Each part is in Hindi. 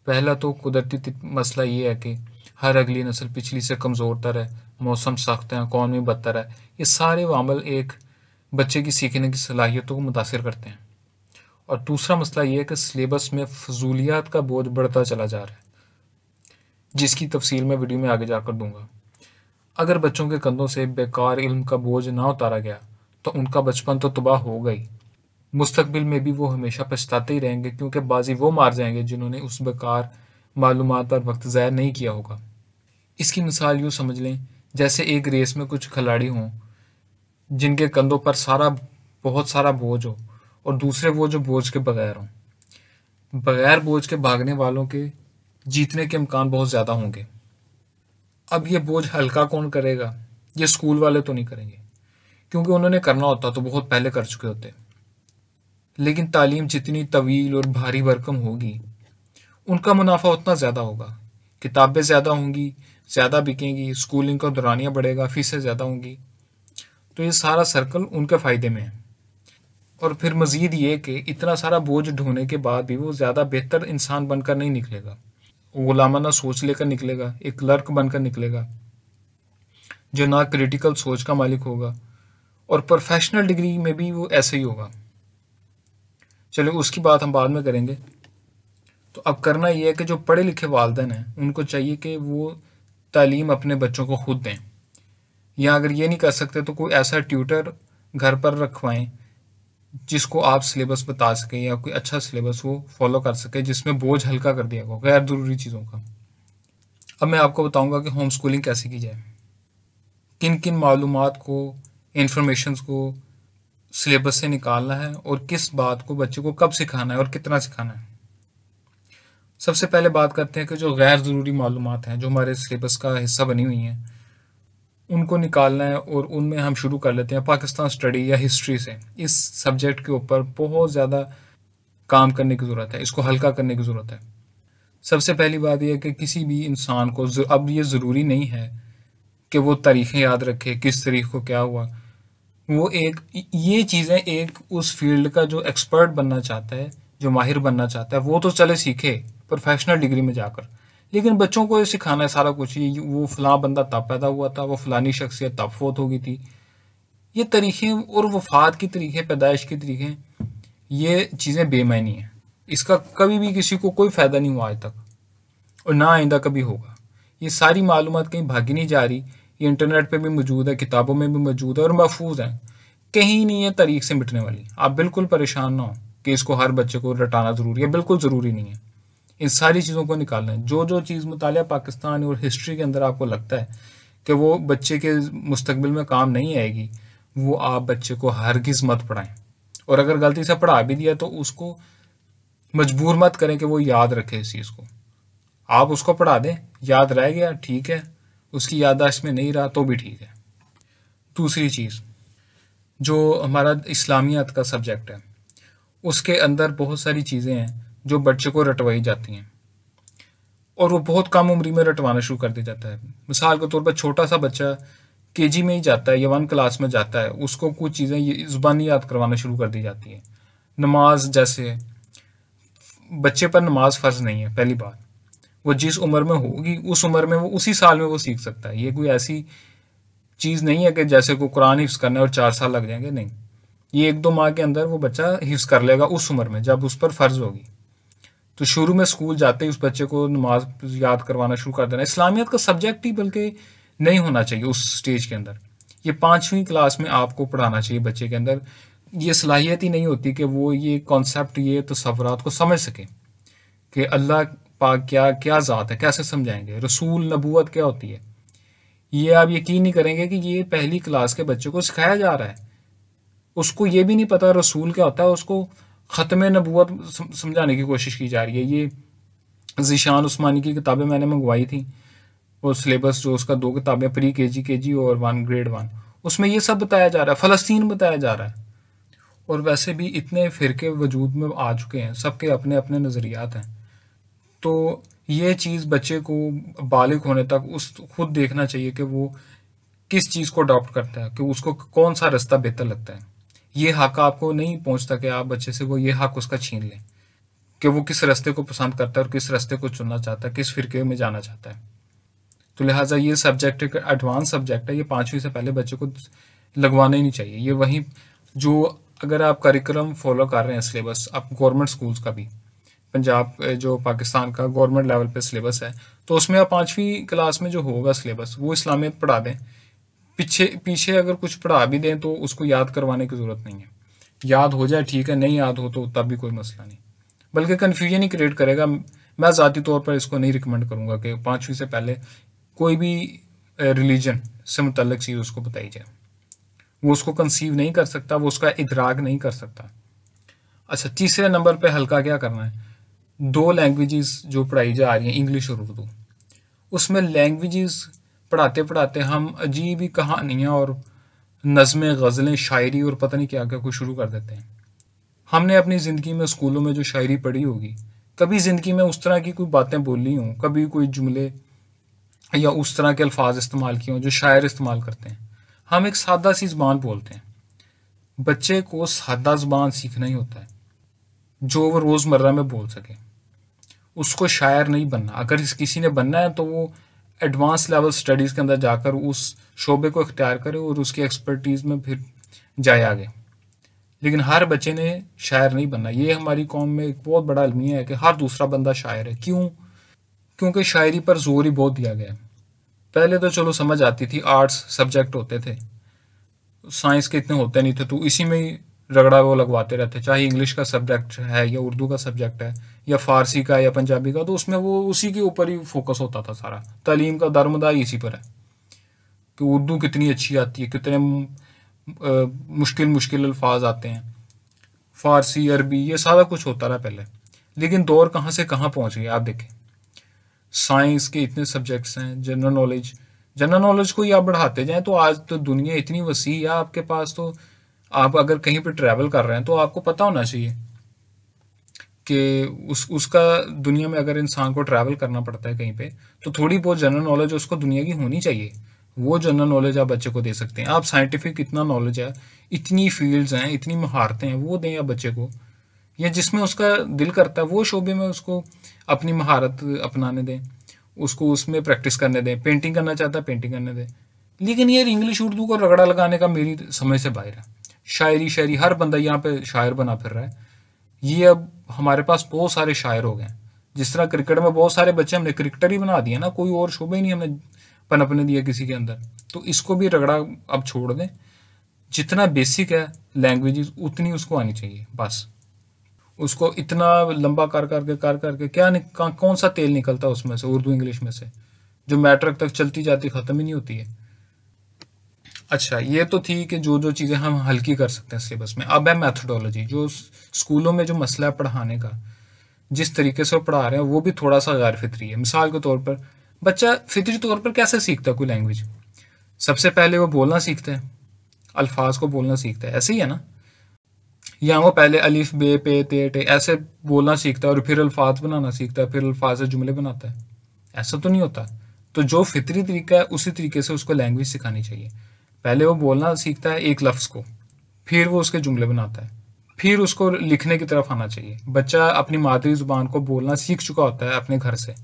पहला तो कुदरती मसला ये है कि हर अगली नस्ल पिछली से कमज़ोर तर है, मौसम सख्त है, इकॉनमी बदतर है। ये सारे वामल एक बच्चे की सीखने की सलाहियतों को मुतासिर करते हैं। और दूसरा मसला ये है कि सिलेबस में फजूलियात का बोझ बढ़ता चला जा रहा है, जिसकी तफसील मैं वीडियो में आगे जाकर दूंगा। अगर बच्चों के कंधों से बेकार इल्म का बोझ ना उतारा गया तो उनका बचपन तो तबाह होगा ही, मुस्तकबिल में भी वो हमेशा पछताते ही रहेंगे, क्योंकि बाजी वो मार जाएंगे जिन्होंने उस बेकार मालूमात पर वक्त ज़ाया नहीं किया होगा। इसकी मिसाल यूँ समझ लें जैसे एक रेस में कुछ खिलाड़ी हों जिनके कंधों पर बहुत सारा बोझ हो, और दूसरे वो जो बोझ के बगैर हों। बगैर बोझ के भागने वालों के जीतने के इम्कान बहुत ज़्यादा होंगे। अब ये बोझ हल्का कौन करेगा? ये स्कूल वाले तो नहीं करेंगे, क्योंकि उन्होंने करना होता तो बहुत पहले कर चुके होते। लेकिन तालीम जितनी तवील और भारी भरकम होगी, उनका मुनाफा उतना ज़्यादा होगा। किताबें ज़्यादा होंगी, ज़्यादा बिकेंगी, स्कूलिंग का दौरानिया बढ़ेगा, फीसें ज़्यादा होंगी। तो ये सारा सर्कल उनके फ़ायदे में है। और फिर मज़ीद ये कि इतना सारा बोझ ढोने के बाद भी वो ज़्यादा बेहतर इंसान बनकर नहीं निकलेगा। गुलामाना सोच लेकर निकलेगा, एक क्लर्क बनकर निकलेगा जो ना क्रिटिकल सोच का मालिक होगा, और प्रोफेशनल डिग्री में भी वो ऐसे ही होगा। चलो उसकी बात हम बाद में करेंगे। तो अब करना ये है कि जो पढ़े लिखे वालिदैन हैं उनको चाहिए कि वो तालीम अपने बच्चों को खुद दें, या अगर ये नहीं कर सकते तो कोई ऐसा ट्यूटर घर पर रखवाएं जिसको आप सिलेबस बता सकें, या कोई अच्छा सिलेबस वो फॉलो कर सके जिसमें बोझ हल्का कर दिया गया गैर ज़रूरी चीज़ों का। अब मैं आपको बताऊंगा कि होम स्कूलिंग कैसे की जाए, किन किन मालूमात को, इंफॉर्मेशंस को सिलेबस से निकालना है, और किस बात को बच्चे को कब सिखाना है और कितना सिखाना है। सबसे पहले बात करते हैं कि जो गैर ज़रूरी मालूमात हैं जो हमारे सिलेबस का हिस्सा बनी हुई हैं उनको निकालना है, और उनमें हम शुरू कर लेते हैं पाकिस्तान स्टडी या हिस्ट्री से। इस सब्जेक्ट के ऊपर बहुत ज़्यादा काम करने की ज़रूरत है, इसको हल्का करने की ज़रूरत है। सबसे पहली बात यह है कि किसी भी इंसान को अब ये ज़रूरी नहीं है कि वो तारीखें याद रखे, किस तारीख को क्या हुआ। वो ये चीज़ें एक उस फील्ड का जो एक्सपर्ट बनना चाहता है, जो माहिर बनना चाहता है, वो तो चले सीखे प्रोफेशनल डिग्री में जाकर। लेकिन बच्चों को ये सिखाना है सारा कुछ, ये वो फ़लाँ बंदा तब पैदा हुआ था, वो फ़लानी शख्सियत तब फौत हो गई थी। ये तरीक़े और वफ़ात की तरीक़े, पैदाइश की तरीक़े, ये चीज़ें बेमानी हैं। इसका कभी भी किसी को कोई फ़ायदा नहीं हुआ आज तक, और ना आइंदा कभी होगा। ये सारी मालूमात कहीं भागी नहीं जा रही, ये इंटरनेट पे भी मौजूद है, किताबों में भी मौजूद है और महफूज है, कहीं नहीं है तारीख से मिटने वाली। आप बिल्कुल परेशान ना हो कि इसको हर बच्चे को रटाना ज़रूरी है, बिल्कुल ज़रूरी नहीं है। इन सारी चीज़ों को निकालना है। जो जो चीज़ मुतालिया पाकिस्तान और हिस्ट्री के अंदर आपको लगता है कि वो बच्चे के मुस्तकबिल में काम नहीं आएगी, वो आप बच्चे को हरगिज़ मत पढ़ाएं। और अगर गलती से पढ़ा भी दिया तो उसको मजबूर मत करें कि वो याद रखे इस चीज़ को। आप उसको पढ़ा दें, याद रह गया ठीक है, उसकी याददाश्त में नहीं रहा तो भी ठीक है। दूसरी चीज़, जो हमारा इस्लामियात का सब्जेक्ट है उसके अंदर बहुत सारी चीज़ें हैं जो बच्चे को रटवाई जाती हैं, और वो बहुत कम उम्र में रटवाना शुरू कर दिया जाता है। मिसाल के तौर पर छोटा सा बच्चा केजी में ही जाता है या 1 क्लास में जाता है, उसको कुछ चीज़ें ज़ुबानी याद करवाना शुरू कर दी जाती है। नमाज जैसे, बच्चे पर नमाज फ़र्ज़ नहीं है। पहली बात, वो जिस उम्र में होगी उस उम्र में वो उसी साल में वो सीख सकता है। ये कोई ऐसी चीज़ नहीं है कि जैसे को कुरान हिफ्ज़ करना है और 4 साल लग जाएंगे, नहीं। ये 1-2 माह के अंदर वो बच्चा हिफ्ज़ कर लेगा उस उम्र में जब उस पर फ़र्ज़ होगी। तो शुरू में स्कूल जाते ही उस बच्चे को नमाज याद करवाना शुरू कर देना। इस्लामियत का सब्जेक्ट ही बल्कि नहीं होना चाहिए उस स्टेज के अंदर। ये 5वीं क्लास में आपको पढ़ाना चाहिए बच्चे के अंदर। ये सलाहियत ही नहीं होती कि वो ये कॉन्सेप्ट, ये तसव्वुरात को समझ सके कि अल्लाह पाक क्या क्या ज़ात है, कैसे समझाएंगे, रसूल नबूवत क्या होती है। ये आप यकीन नहीं करेंगे कि ये पहली क्लास के बच्चे को सिखाया जा रहा है। उसको ये भी नहीं पता रसूल क्या होता है, उसको ख़त्म नबूवत समझाने की कोशिश की जा रही है। ये ज़ीशान उस्मानी की किताबें मैंने मंगवाई थी, वो सिलेबस जो उसका 2 किताबें, प्री केजी और 1 ग्रेड 1, उसमें ये सब बताया जा रहा है, फ़लस्तीन बताया जा रहा है। और वैसे भी इतने फ़िरके वजूद में आ चुके हैं, सबके अपने अपने नज़रियात हैं। तो ये चीज़ बच्चे को बालिग होने तक उस खुद देखना चाहिए कि वो किस चीज़ को अडॉप्ट करता है, कि उसको कौन सा रास्ता बेहतर लगता है। ये हक आपको नहीं पहुंचता कि आप बच्चे से वो ये हक उसका छीन लें। कि वो किस रास्ते को पसंद करता है और किस रास्ते को चुनना चाहता है, किस फ़िरके में जाना चाहता है। तो लिहाजा ये सब्जेक्ट एक एडवांस सब्जेक्ट है, ये 5वीं से पहले बच्चे को लगवाना ही नहीं चाहिए। ये वहीं जो अगर आप करिकुलम फॉलो कर रहे हैं सिलेबस, आप गवर्नमेंट स्कूल्स का भी, पंजाब जो पाकिस्तान का गवर्नमेंट लेवल पे सिलेबस है, तो उसमें आप 5वीं क्लास में जो होगा सिलेबस वो इस्लामियत पढ़ा दें। पीछे पीछे अगर कुछ पढ़ा भी दें तो उसको याद करवाने की ज़रूरत नहीं है। याद हो जाए ठीक है, नहीं याद हो तो तब भी कोई मसला नहीं, बल्कि कन्फ्यूजन ही क्रिएट करेगा। मैं ज़ाती तौर पर इसको नहीं रिकमेंड करूँगा कि 5वीं से पहले कोई भी रिलीजन से मुतल्लिक चीज़ उसको बताई जाए। वो उसको कंसीव नहीं कर सकता, वो उसका इदराक नहीं कर सकता। अच्छा, तीसरे नंबर पे हल्का क्या करना है, 2 लैंग्वेजेस जो पढ़ाई जा रही हैं, इंग्लिश और उर्दू, उसमें लैंग्वेजेस पढ़ाते पढ़ाते हम अजीब ही कहानियाँ और नज़में, गज़लें, शायरी और पता नहीं क्या क्या कुछ शुरू कर देते हैं। हमने अपनी ज़िंदगी में स्कूलों में जो शायरी पढ़ी होगी, कभी ज़िंदगी में उस तरह की कोई बातें बोली हों, कभी कोई जुमले या उस तरह के अल्फाज इस्तेमाल किए हों जो शायर इस्तेमाल करते हैं। हम एक सादा सी ज़बान बोलते हैं। बच्चे को सादा ज़बान सीखना ही होता है जो वो रोज़मर्रा में बोल सके। उसको शायर नहीं बनना। अगर किसी ने बनना है तो वो एडवांस लेवल स्टडीज़ के अंदर जाकर उस शोबे को इख्तियार करे और उसकी एक्सपर्टीज़ में फिर जाए आगे। लेकिन हर बच्चे ने शायर नहीं बनना। ये हमारी कौम में एक बहुत बड़ा अलमिया है कि हर दूसरा बंदा शायर है। क्यों? क्योंकि शायरी पर जोर ही बहुत दिया गया है। पहले तो चलो समझ आती थी, आर्ट्स सब्जेक्ट होते थे, साइंस के इतने होते नहीं थे, तो इसी में ही रगड़ा वो लगवाते रहते, चाहे इंग्लिश का सब्जेक्ट है या उर्दू का सब्जेक्ट है या फारसी का या पंजाबी का, तो उसमें वो उसी के ऊपर ही फोकस होता था। सारा तालीम का दारोमदार इसी पर है कि उर्दू कितनी अच्छी आती है, कितने मुश्किल मुश्किल अल्फाज आते हैं, फारसी, अरबी, ये सारा कुछ होता रहा पहले। लेकिन दौर कहाँ से कहाँ पहुँच गया आप देखें। साइंस के इतने सब्जेक्ट्स हैं, जनरल नॉलेज को ही आप बढ़ाते जाएं तो आज तो दुनिया इतनी वसी है आपके पास। तो आप अगर कहीं पर ट्रैवल कर रहे हैं तो आपको पता होना चाहिए कि उसका दुनिया में अगर इंसान को ट्रैवल करना पड़ता है कहीं पे, तो थोड़ी बहुत जनरल नॉलेज उसको दुनिया की होनी चाहिए। वो जनरल नॉलेज आप बच्चे को दे सकते हैं। आप साइंटिफिक इतना नॉलेज है, इतनी फील्ड्स हैं, इतनी महारतें हैं, वो दें आप बच्चे को, या जिसमें उसका दिल करता है वो शोबे में उसको अपनी महारत अपनाने दें, उसको उसमें प्रैक्टिस करने दें। पेंटिंग करना चाहता है पेंटिंग करने दें। लेकिन ये इंग्लिश उर्दू को रगड़ा लगाने का मेरी समझ से बाहर है। शायरी हर बंदा यहाँ पे शायर बना फिर रहा है। ये अब हमारे पास बहुत सारे शायर हो गए। जिस तरह क्रिकेट में बहुत सारे बच्चे हमने क्रिकेटर ही बना दिया ना, कोई और शोबे ही नहीं हमने पनपने दिया किसी के अंदर। तो इसको भी रगड़ा अब छोड़ दें। जितना बेसिक है लैंग्वेजेस उतनी उसको आनी चाहिए बस। उसको इतना लंबा कर करके क्या कौन सा तेल निकलता है उसमें से, उर्दू इंग्लिश में से, जो मैट्रिक तक चलती जाती ख़त्म ही नहीं होती है। अच्छा, ये तो थी कि जो जो चीज़ें हम हल्की कर सकते हैं सिलेबस में। अब है मैथडोलॉजी, जो स्कूलों में जो मसला है पढ़ाने का, जिस तरीके से वो पढ़ा रहे हैं वो भी थोड़ा सा गैर फितरी है। मिसाल के तौर पर बच्चा फितरी तौर पर कैसे सीखता है कोई लैंग्वेज? सबसे पहले वो बोलना सीखता है, अल्फाज को बोलना सीखता है, ऐसे ही है ना। या वो पहले अलिफ बे पे ते टे ऐसे बोलना सीखता है और फिर अल्फाज बनाना सीखता है, फिर अल्फाज से जुमले बनाता है। ऐसा तो नहीं होता। तो जो फितरी तरीका है उसी तरीके से उसको लैंग्वेज सिखानी चाहिए। पहले वो बोलना सीखता है एक लफ्ज़ को, फिर वो उसके जुमले बनाता है, फिर उसको लिखने की तरफ आना चाहिए। बच्चा अपनी मादरी ज़ुबान को बोलना सीख चुका होता है अपने घर से।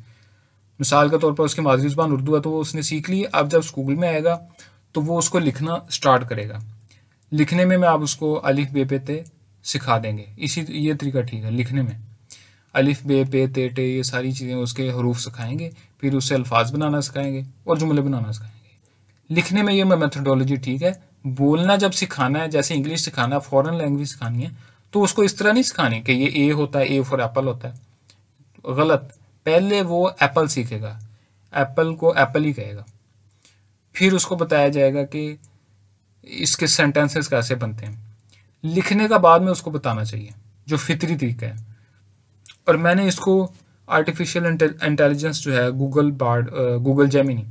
मिसाल के तौर पर उसकी मादरी ज़ुबान उर्दू है तो वो उसने सीख ली। अब जब स्कूल में आएगा तो वो उसको लिखना स्टार्ट करेगा। लिखने में आप उसको अलिफ बे पे ते सिखा देंगे। ये तरीका ठीक है। लिखने में अलिफ बे पे ते टे ये सारी चीज़ें उसके हरूफ सिखाएंगे, फिर उससे अल्फाज बनाना सिखाएंगे और जुमले बनाना सिखाएंगे। लिखने में ये मेथडोलॉजी ठीक है। बोलना जब सिखाना है, जैसे इंग्लिश सिखाना है, फॉरेन लैंग्वेज सिखानी है, तो उसको इस तरह नहीं सिखानी कि ये ए होता है, ए फॉर एप्पल होता है। गलत। पहले वो एप्पल सीखेगा, एप्पल को एप्पल ही कहेगा, फिर उसको बताया जाएगा कि इसके सेंटेंसेस कैसे बनते हैं। लिखने का बाद में उसको बताना चाहिए, जो फितरी तरीका है। और मैंने इसको आर्टिफिशियल इंटेलिजेंस जो है गूगल जेमिनी,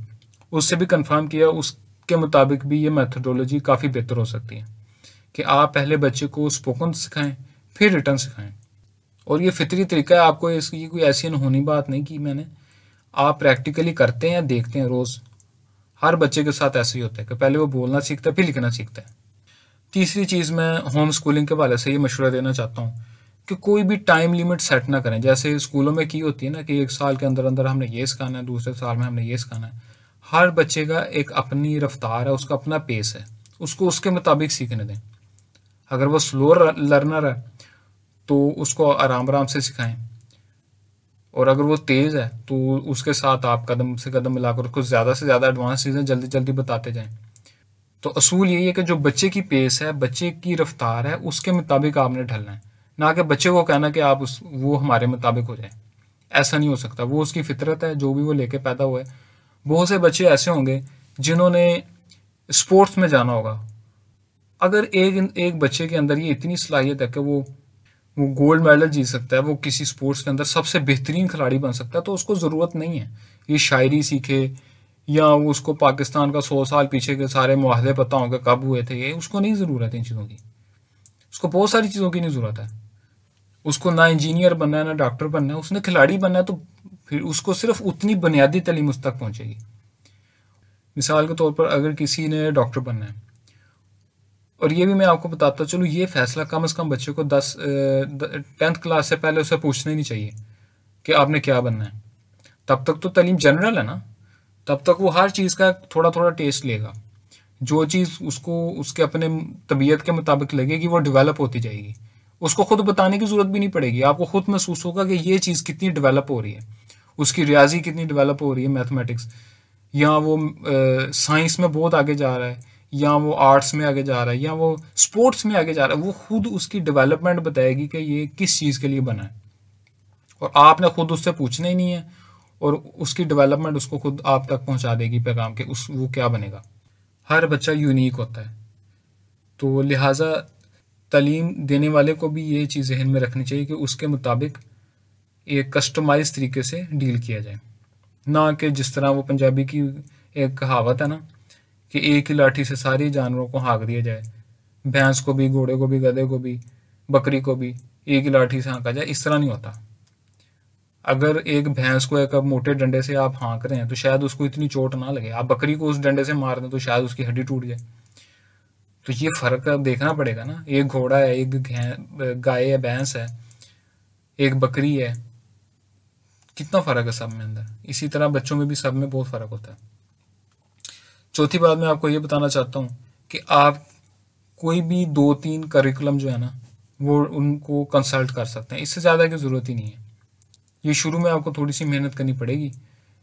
उससे भी कंफर्म किया। उसके मुताबिक भी ये मेथडोलॉजी काफ़ी बेहतर हो सकती है कि आप पहले बच्चे को स्पोकन सिखाएं, फिर रिटर्न सिखाएं। और ये फितरी तरीका है, आपको इसकी कोई ऐसी अनहोनी बात नहीं की मैंने। आप प्रैक्टिकली करते हैं, देखते हैं रोज़। हर बच्चे के साथ ऐसे ही होता है कि पहले वो बोलना सीखता है, फिर लिखना सीखता है। तीसरी चीज़ मैं होम स्कूलिंग के हवाले से ये मशवरा देना चाहता हूँ कि कोई भी टाइम लिमिट सेट ना करें। जैसे स्कूलों में की होती है ना कि 1 साल के अंदर-अंदर हमने ये सिखाना है, दूसरे साल में हमने ये सिखाना है। हर बच्चे का एक अपनी रफ्तार है, उसका अपना पेस है, उसको उसके मुताबिक सीखने दें। अगर वो स्लो लर्नर है तो उसको आराम-आराम से सिखाएँ, और अगर वो तेज़ है तो उसके साथ आप कदम से कदम मिलाकर उसको ज़्यादा से ज़्यादा एडवांस चीज़ें जल्दी-जल्दी बताते जाएँ। तो असूल यही है कि जो बच्चे की पेस है, बच्चे की रफ्तार है, उसके मुताबिक आपने ढलना है। ना कि बच्चे को कहना कि आप वो हमारे मुताबिक हो जाए। ऐसा नहीं हो सकता। वो उसकी फ़ितरत है, जो भी वो लेके पैदा हुआ है। बहुत से बच्चे ऐसे होंगे जिन्होंने स्पोर्ट्स में जाना होगा। अगर एक एक बच्चे के अंदर ये इतनी सलाहियत है कि वो गोल्ड मेडल जीत सकता है, वो किसी स्पोर्ट्स के अंदर सबसे बेहतरीन खिलाड़ी बन सकता है, तो उसको ज़रूरत नहीं है ये शायरी सीखे, या वो उसको पाकिस्तान का 100 साल पीछे के सारे मुआहदे पता होंगे कब हुए थे, ये उसको नहीं ज़रूरत है इन चीज़ों की। उसको बहुत सारी चीज़ों की नहीं ज़रूरत है। उसको ना इंजीनियर बनना है, ना डॉक्टर बनना है, उसने खिलाड़ी बनना है, तो फिर उसको सिर्फ उतनी बुनियादी तालीम उस तक पहुँचेगी। मिसाल के तौर पर अगर किसी ने डॉक्टर बनना है, और ये भी मैं आपको बताता चलूँ, ये फैसला कम से कम बच्चे को 10th क्लास से पहले उसे पूछना ही नहीं चाहिए कि आपने क्या बनना है। तब तक तो तालीम जनरल है ना, तब तक वो हर चीज़ का थोड़ा थोड़ा टेस्ट लेगा। जो चीज़ उसको उसके अपने तबीयत के मुताबिक लगेगी वो डेवलप होती जाएगी। उसको खुद बताने की ज़रूरत भी नहीं पड़ेगी, आपको खुद महसूस होगा कि ये चीज़ कितनी डेवलप हो रही है, उसकी रियाजी कितनी डेवलप हो रही है, मैथमेटिक्स, या वो साइंस में बहुत आगे जा रहा है, या वो आर्ट्स में आगे जा रहा है, या वो स्पोर्ट्स में आगे जा रहा है। वो खुद उसकी डेवलपमेंट बताएगी कि ये किस चीज़ के लिए बना है, और आपने खुद उससे पूछना ही नहीं है, और उसकी डेवलपमेंट उसको खुद आप तक पहुंचा देगी पैगाम के वो क्या बनेगा। हर बच्चा यूनिक होता है, तो लिहाजा तालीम देने वाले को भी ये चीज़ जहन में रखनी चाहिए कि उसके मुताबिक एक कस्टमाइज तरीके से डील किया जाए, ना कि जिस तरह वो पंजाबी की एक कहावत है ना कि एक ही लाठी से सारे जानवरों को हाँक दिया जाए, भैंस को भी, घोड़े को भी, गधे को भी, बकरी को भी एक ही लाठी से हाँका जाए। इस तरह नहीं होता। अगर एक भैंस को एक मोटे डंडे से आप हाँक रहे हैं तो शायद उसको इतनी चोट ना लगे, आप बकरी को उस डंडे से मार दें तो शायद उसकी हड्डी टूट जाए। तो ये फ़र्क अब देखना पड़ेगा ना, एक घोड़ा है, एक गाय है, भैंस है, एक बकरी है, कितना फ़र्क है सब में अंदर। इसी तरह बच्चों में भी सब में बहुत फ़र्क होता है। चौथी बात मैं आपको ये बताना चाहता हूँ कि आप कोई भी 2-3 करिकुलम जो है ना वो उनको कंसल्ट कर सकते हैं, इससे ज़्यादा की ज़रूरत ही नहीं है। ये शुरू में आपको थोड़ी सी मेहनत करनी पड़ेगी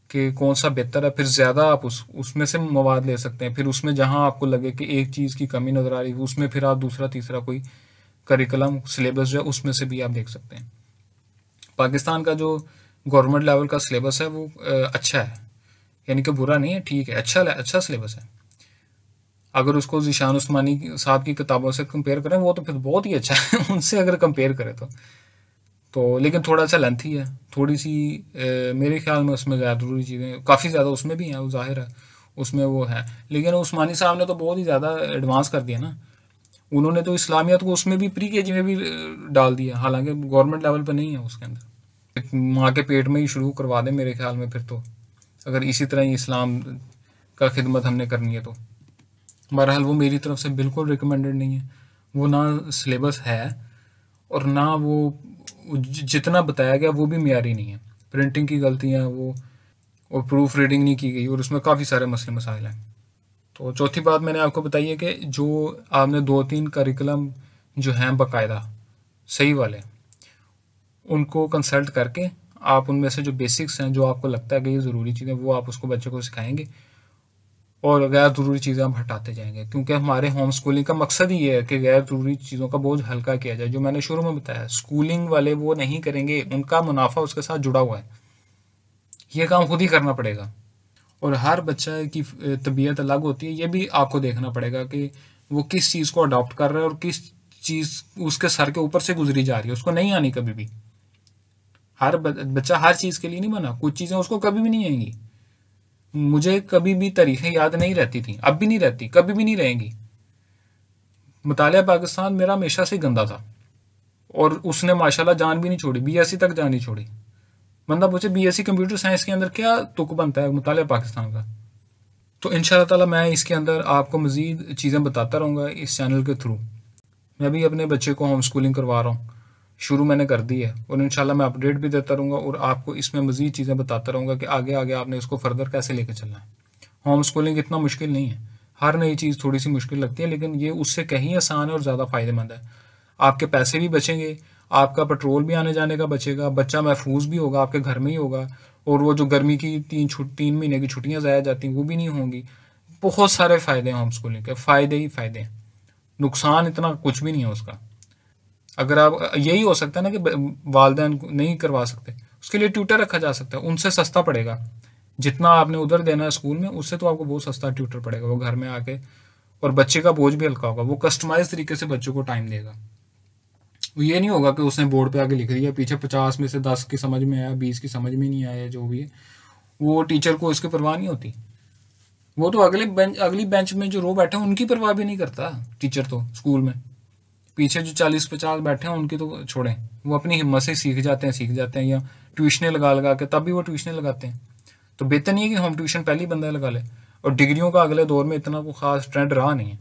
कि कौन सा बेहतर है, फिर ज़्यादा आप उसमें से मवाद ले सकते हैं। फिर उसमें जहाँ आपको लगे कि एक चीज़ की कमी नज़र आ रही है, उसमें फिर आप दूसरा तीसरा कोई करिकुलम सिलेबस जो है उसमें से भी आप देख सकते हैं। पाकिस्तान का जो गवर्नमेंट लेवल का सिलेबस है वो अच्छा है, यानी कि बुरा नहीं है, ठीक है, अच्छा सिलेबस है। अगर उसको ज़ीशान उस्मानी साहब की किताबों से कंपेयर करें वो तो फिर बहुत ही अच्छा है उनसे अगर कंपेयर करें तो लेकिन थोड़ा सा लेंथी है, थोड़ी सी मेरे ख्याल में उसमें गैर ज़रूरी चीज़ें काफ़ी ज़्यादा उसमें भी हैं, वो ज़ाहिर है उसमें वो है। लेकिन उस्मानी साहब ने तो बहुत ही ज़्यादा एडवांस कर दिया ना, उन्होंने तो इस्लामियत को उसमें भी प्री केजी में भी डाल दिया, हालांकि गवर्नमेंट लेवल पर नहीं है उसके अंदर। एक माँ के पेट में ही शुरू करवा दें मेरे ख्याल में, फिर तो अगर इसी तरह ही इस्लाम का खिदमत हमने करनी है तो। बहरहाल वो मेरी तरफ से बिल्कुल रिकमेंडेड नहीं है, वो ना सिलेबस है और ना वो जितना बताया गया वो भी मेयारी नहीं है। प्रिंटिंग की गलतियाँ वो, और प्रूफ रीडिंग नहीं की गई, और उसमें काफ़ी सारे मसले मसाइल हैं। तो चौथी बात मैंने आपको बताई है कि जो आपने 2-3 करिकुलम जो हैं बाकायदा सही वाले, उनको कंसल्ट करके आप उनमें से जो बेसिक्स हैं, जो आपको लगता है कि ये ज़रूरी चीज़ें, वो आप उसको बच्चे को सिखाएंगे, और गैर ज़रूरी चीज़ें हम हटाते जाएंगे। क्योंकि हमारे होम स्कूलिंग का मकसद ही ये है कि गैर ज़रूरी चीज़ों का बोझ हल्का किया जाए। जो मैंने शुरू में बताया, स्कूलिंग वाले वो नहीं करेंगे, उनका मुनाफा उसके साथ जुड़ा हुआ है, ये काम खुद ही करना पड़ेगा। और हर बच्चा की तबीयत अलग होती है, ये भी आपको देखना पड़ेगा कि वो किस चीज़ को अडॉप्ट कर रहा है और किस चीज़ उसके सर के ऊपर से गुजरी जा रही है, उसको नहीं आनी कभी भी। हर बच्चा हर चीज़ के लिए नहीं बना, कुछ चीज़ें उसको कभी भी नहीं आएंगी। मुझे कभी भी तारीखें याद नहीं रहती थी, अब भी नहीं रहती, कभी भी नहीं रहेंगी। मुतालिया पाकिस्तान मेरा हमेशा से गंदा था, और उसने माशाल्लाह जान भी नहीं छोड़ी, बीएससी तक जान नहीं छोड़ी। बंदा पूछे बीएससी कंप्यूटर साइंस के अंदर क्या तुक बनता है मुतालिया पाकिस्तान का। तो इंशाल्लाह ताला मैं इसके अंदर आपको मज़ीद चीज़ें बताता रहूँगा इस चैनल के थ्रू। मैं भी अपने बच्चे को होम स्कूलिंग करवा रहा हूँ, शुरू मैंने कर दी है और इंशाल्लाह मैं अपडेट भी देता रहूँगा और आपको इसमें मज़ीद चीज़ें बताता रहूँगा कि आगे आगे आपने इसको फर्दर कैसे लेके चलना है। होम स्कूलिंग इतना मुश्किल नहीं है, हर नई चीज़ थोड़ी सी मुश्किल लगती है, लेकिन ये उससे कहीं आसान है और ज़्यादा फ़ायदेमंद है। आपके पैसे भी बचेंगे, आपका पेट्रोल भी आने जाने का बचेगा, बच्चा महफूज भी होगा, आपके घर में ही होगा, और वो जो गर्मी की 3 महीने की छुट्टियाँ ज़ाया जाती हैं वो भी नहीं होंगी। बहुत सारे फ़ायदे हैं होम स्कूलिंग के, फ़ायदे ही फ़ायदे हैं, नुकसान इतना कुछ भी नहीं है उसका। अगर आप, यही हो सकता है ना कि वालिदैन नहीं करवा सकते, उसके लिए ट्यूटर रखा जा सकता है, उनसे सस्ता पड़ेगा। जितना आपने उधर देना है स्कूल में, उससे तो आपको बहुत सस्ता ट्यूटर पड़ेगा वो घर में आके, और बच्चे का बोझ भी हल्का होगा, वो कस्टमाइज तरीके से बच्चों को टाइम देगा। वो ये नहीं होगा कि उसने बोर्ड पे आके लिख दिया, पीछे 50 में से 10 की समझ में आया, 20 की समझ में नहीं आया, जो भी है वो टीचर को इसकी परवाह नहीं होती। वो तो अगली बेंच में जो रो बैठे हैं उनकी परवाह भी नहीं करता टीचर, तो स्कूल में पीछे जो 40-50 बैठे हैं उनकी तो छोड़ें, वो अपनी हिम्मत से सीख जाते हैं, या ट्यूशनें लगा लगा के, तब भी वो ट्यूशनें लगाते हैं। तो बेहतर नहीं है कि होम ट्यूशन पहले ही बंदा लगा ले। और डिग्रियों का अगले दौर में इतना कोई ख़ास ट्रेंड रहा नहीं है।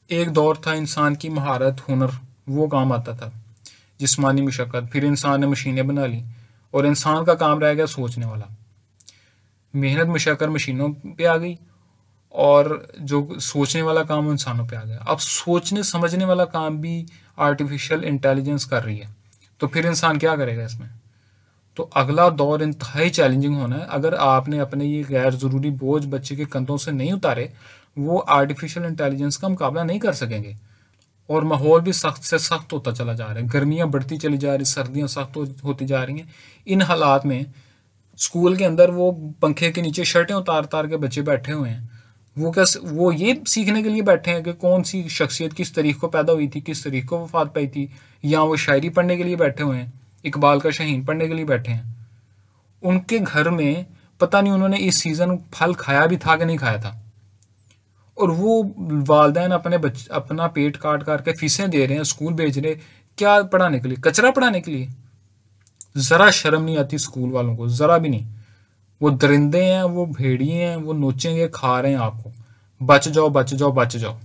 एक दौर था इंसान की महारत, हुनर, वो काम आता था, जिस्मानी मशक्क़त, फिर इंसान ने मशीनें बना ली और इंसान का काम रह गया सोचने वाला। मेहनत मशक्क़त मशीनों पे आ गई और जो सोचने वाला काम इंसानों पे आ गया। अब सोचने समझने वाला काम भी आर्टिफिशियल इंटेलिजेंस कर रही है, तो फिर इंसान क्या करेगा इसमें? तो अगला दौर इंतहाई चैलेंजिंग होना है। अगर आपने अपने ये गैर ज़रूरी बोझ बच्चे के कंधों से नहीं उतारे, वो आर्टिफिशियल इंटेलिजेंस का मुकाबला नहीं कर सकेंगे। और माहौल भी सख्त से सख्त होता चला जा रहा है, गर्मियाँ बढ़ती चली जा रही, सर्दियाँ सख्त होती जा रही हैं। इन हालात में स्कूल के अंदर वो पंखे के नीचे शर्टें उतार उतार के बच्चे बैठे हुए हैं। वो ये सीखने के लिए बैठे हैं कि कौन सी शख्सियत किस तारीख को पैदा हुई थी, किस तारीख को वफात पाई थी, या वो शायरी पढ़ने के लिए बैठे हुए हैं, इकबाल का शाहीन पढ़ने के लिए बैठे हैं। उनके घर में पता नहीं उन्होंने इस सीज़न फल खाया भी था कि नहीं खाया था, और वो वालिदैन अपना पेट काट काट के फीसें दे रहे हैं, स्कूल भेज रहे, क्या पढ़ाने के लिए? कचरा पढ़ाने के लिए। ज़रा शर्म नहीं आती स्कूल वालों को, ज़रा भी नहीं। वो दरिंदे हैं, वो भेड़िए हैं, वो नोचेंगे, खा रहे हैं आपको। बच जाओ, बच जाओ, बच जाओ।